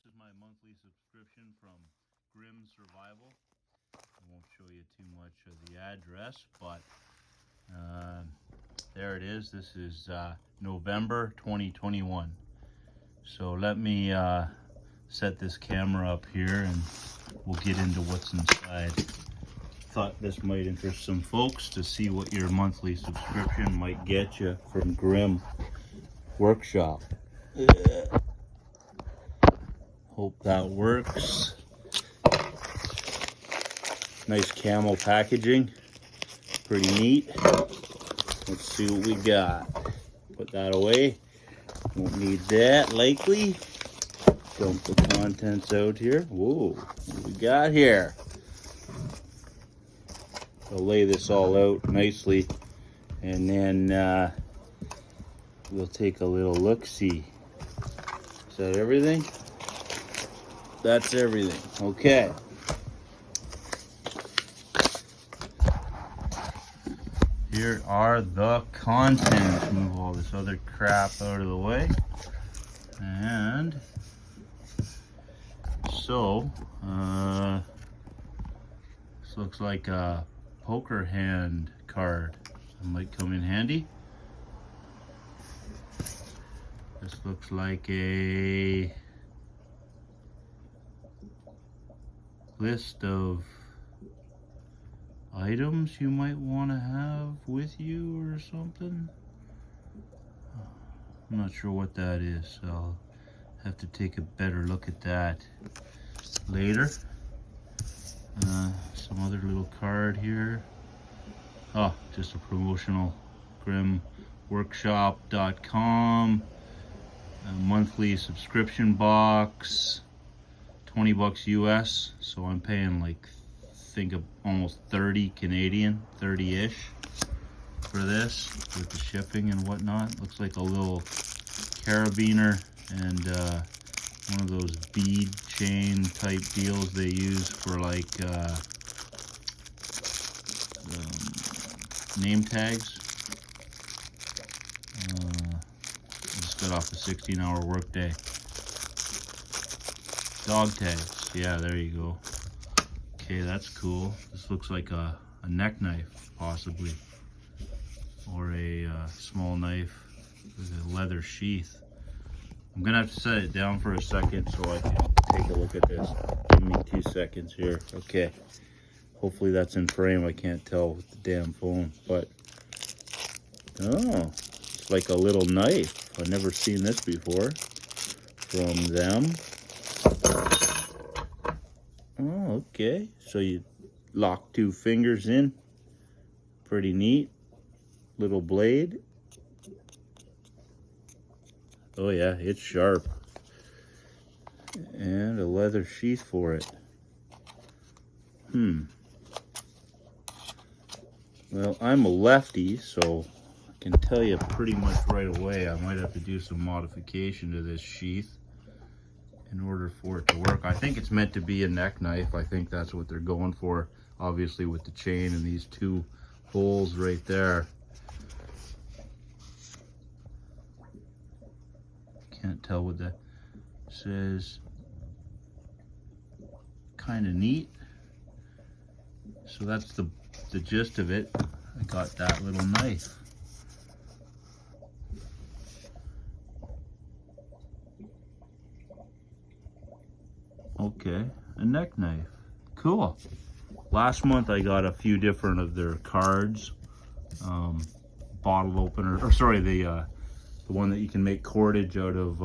is my monthly subscription from Grim Survival. I won't show you too much of the address, but there it is. This is November 2021. So let me set this camera up here and we'll get into what's inside. Thought this might interest some folks to see what your monthly subscription might get you from Grim Workshop. Hope that works. Nice camo packaging, pretty neat. Let's see what we got. Put that away, won't need that likely. Dump the contents out here. Whoa, what we got here? I'll lay this all out nicely and then we'll take a little look-see. Is that everything? That's everything. Okay. Here are the contents. Move all this other crap out of the way. And so, this looks like a poker hand card. That might come in handy. This looks like a list of items you might want to have with you or something. I'm not sure what that is, so I'll have to take a better look at that later. Some other little card here. Oh, just a promotional grimworkshop.com monthly subscription box, 20 bucks US, so I'm paying like think of almost 30 Canadian, 30-ish for this with the shipping and whatnot. Looks like a little carabiner and one of those bead chain type deals they use for like name tags. I just got off a 16-hour workday. Dog tags, yeah, there you go. Okay, that's cool. This looks like a neck knife, possibly, or a small knife with a leather sheath. I'm gonna have to set it down for a second so I can take a look at this. Give me 2 seconds here. Okay, hopefully that's in frame. I can't tell with the damn phone, but oh, it's like a little knife. I've never seen this before from them. Oh, okay. So you lock 2 fingers in. Pretty neat. Little blade. Oh yeah, it's sharp. And a leather sheath for it. Well, I'm a lefty, so I can tell you pretty much right away I might have to do some modification to this sheath in order for it to work. I think it's meant to be a neck knife. I think that's what they're going for, obviously with the chain and these 2 holes right there. Can't tell what that says. Kind of neat. So that's the gist of it. I got that little knife. Okay, a neck knife. Cool. Last month I got a few different of their cards. Bottle opener, or sorry, the one that you can make cordage out of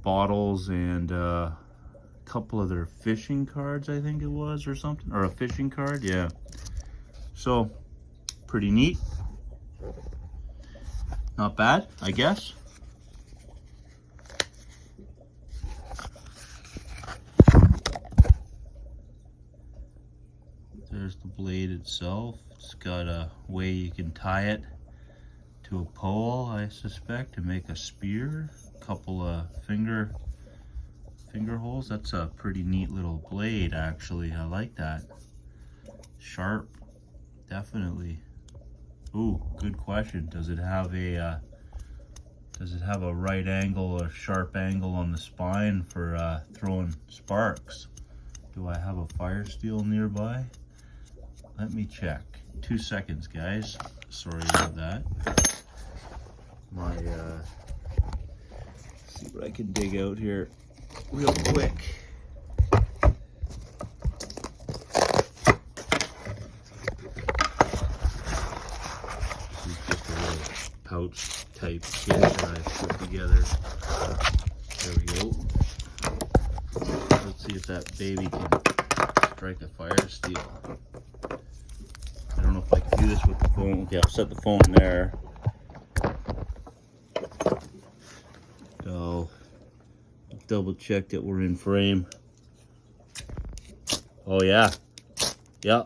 bottles, and a couple of their fishing cards, I think it was, or something, or a fishing card, yeah. So, pretty neat. Not bad, I guess. There's the blade itself. It's got a way you can tie it to a pole, I suspect, to make a spear. A couple of finger holes. That's a pretty neat little blade, actually. I like that. Sharp, definitely. Ooh, good question. Does it have a Does it have a right angle or sharp angle on the spine for throwing sparks? Do I have a fire steel nearby? Let me check. 2 seconds, guys. Sorry about that. See what I can dig out here real quick. This is just a little pouch type kit that I put together. There we go. Let's see if that baby can strike a fire steel. I don't know if I can do this with the phone. Okay, I'll set the phone there. So, double check that we're in frame. Oh yeah. Yeah.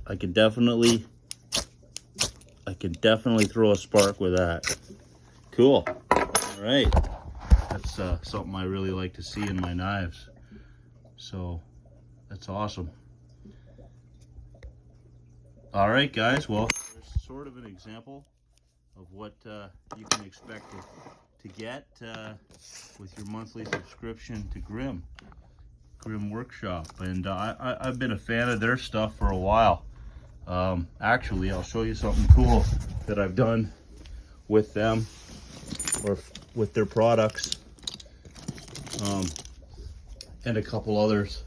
I can definitely throw a spark with that. Cool. All right. That's something I really like to see in my knives. So, that's awesome. All right, guys. Well, there's sort of an example of what you can expect to get with your monthly subscription to Grimm Workshop. And I've been a fan of their stuff for a while. Actually, I'll show you something cool that I've done with them, or with their products, and a couple others.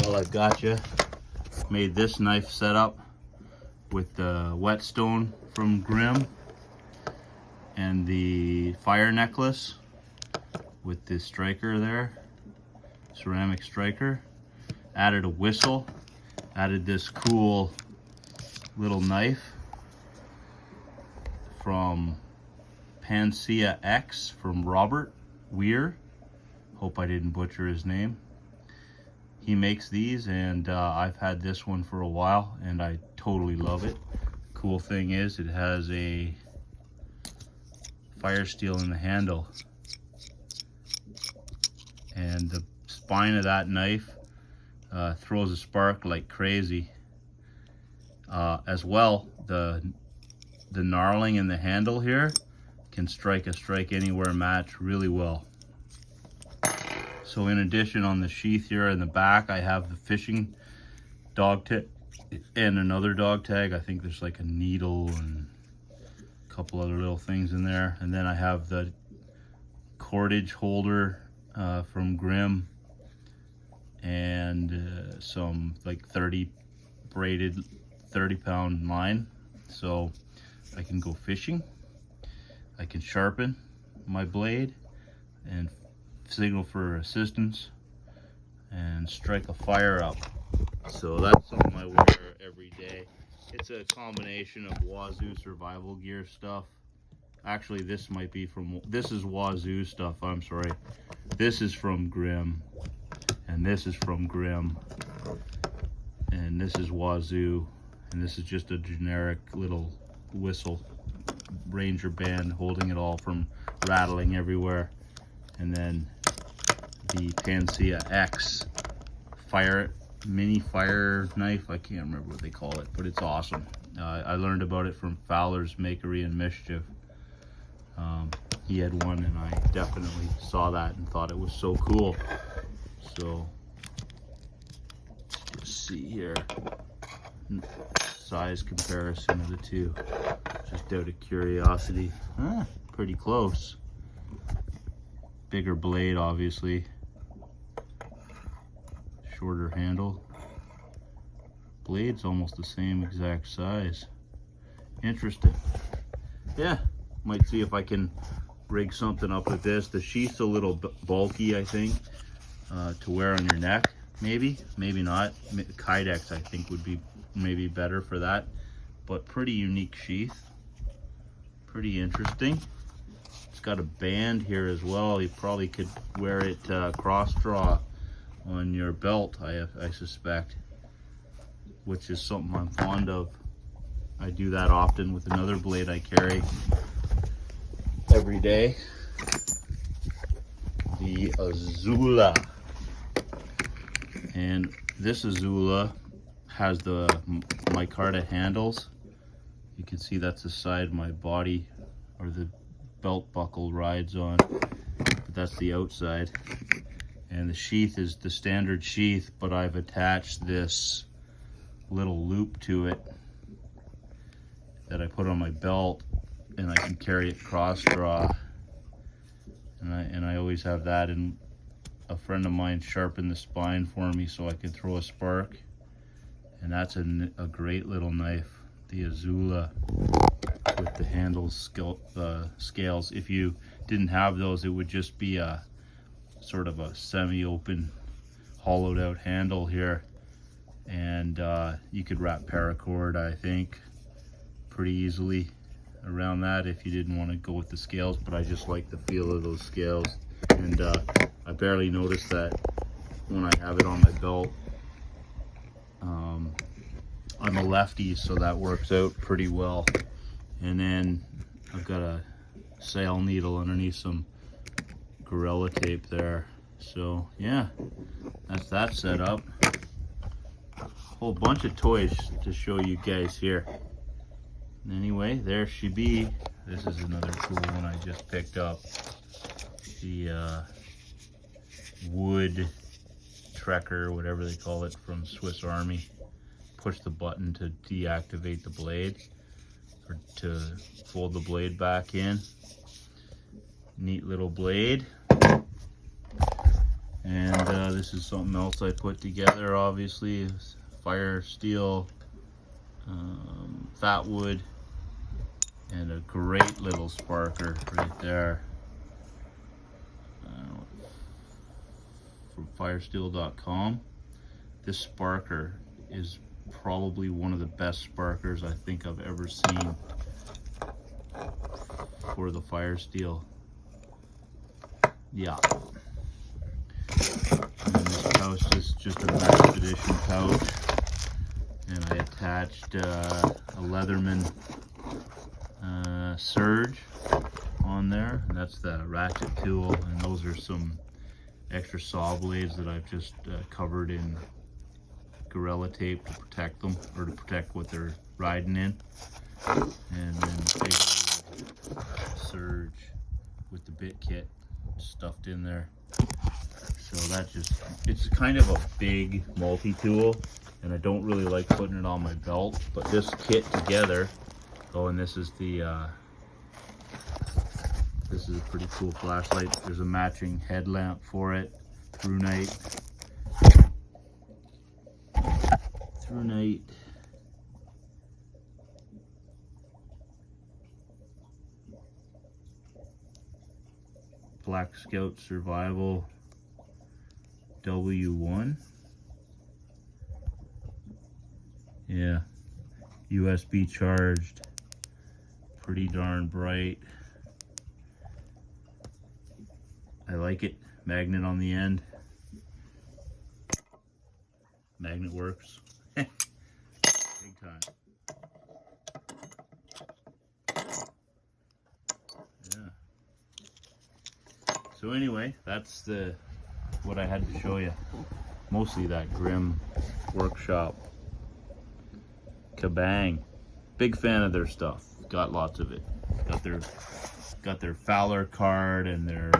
Well, I've got you. Made this knife setup with the whetstone from Grimm and the fire necklace with this striker there, ceramic striker. Added a whistle, added this cool little knife from Panacea X from Robert Weir. Hope I didn't butcher his name. He makes these, and I've had this one for a while and I totally love it. Cool thing is it has a fire steel in the handle, and the spine of that knife throws a spark like crazy. As well, the knarling in the handle here can strike a strike anywhere match really well. So in addition, on the sheath here in the back, I have the fishing dog tag and another dog tag. I think there's like a needle and a couple other little things in there. And then I have the cordage holder from Grimm, and some like 30 braided 30-pound line, so I can go fishing. I can sharpen my blade and signal for assistance and strike a fire up. So that's something I wear every day. It's a combination of Wazoo survival gear stuff. Actually, this might be from, this is Wazoo stuff, I'm sorry. This is from Grimm, and this is from Grimm, and this is Wazoo, and this is just a generic little whistle, Ranger band, holding it all from rattling everywhere. And then the Panacea X mini fire knife. I can't remember what they call it, but it's awesome. I learned about it from Fowler's Makery and Mischief. He had one, and I definitely saw that and thought it was so cool. So let's see here, size comparison of the two, just out of curiosity. Pretty close. Bigger blade, obviously. Shorter handle. Blade's almost the same exact size. Interesting. Yeah, might see if I can rig something up with this. The sheath's a little bulky, I think, to wear on your neck. Maybe not. Kydex, I think, would be maybe better for that. But pretty unique sheath. Pretty interesting. It's got a band here as well. You probably could wear it cross draw on your belt, I suspect, which is something I'm fond of. I do that often with another blade I carry every day, the Azula. And this Azula has the micarta handles. You can see that's the side of my body, or the belt buckle rides on, but that's the outside. And the sheath is the standard sheath, but I've attached this little loop to it that I put on my belt, and I can carry it cross draw. And I always have that, and a friend of mine sharpened the spine for me so I can throw a spark. And that's a great little knife, the Azula with the handles scales. If you didn't have those, it would just be a sort of a semi-open hollowed out handle here, and you could wrap paracord, I think, pretty easily around that if you didn't want to go with the scales. But I just like the feel of those scales, and I barely notice that when I have it on my belt. I'm a lefty, so that works out pretty well. And then I've got a sail needle underneath some Gorilla tape there. So yeah, that's that set up. Whole bunch of toys to show you guys here. Anyway, there she be. This is another cool one I just picked up. The wood trekker, whatever they call it, from Swiss Army. Push the button to deactivate the blade, or to fold the blade back in. Neat little blade. And this is something else I put together, obviously. Fire steel, fat wood, and a great little sparker right there. From firesteel.com. This sparker is probably one of the best sparkers I think I've ever seen for the fire steel. Yeah. And then this pouch is just a expedition pouch, and I attached a Leatherman surge on there, and that's the ratchet tool, and those are some extra saw blades that I've just covered in Gorilla tape to protect them, or to protect what they're riding in. And then big surge with the bit kit stuffed in there. So that just, it's kind of a big multi-tool, and I don't really like putting it on my belt, but this kit together, oh, and this is the this is a pretty cool flashlight. There's a matching headlamp for it, through night. Black Scout Survival W1. Yeah, USB charged, pretty darn bright. I like it. Magnet on the end. Magnet works. Big time. Yeah. So anyway, that's what I had to show you. Mostly that Grimm Workshop. Kabang. Big fan of their stuff. Got lots of it. Got their Fowler card, and their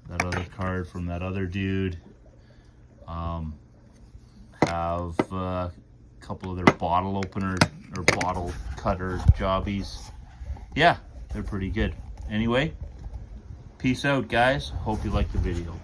that other card from that other dude. Have a couple of their bottle opener or bottle cutter jobbies. Yeah, they're pretty good. Anyway, peace out, guys. Hope you liked the video.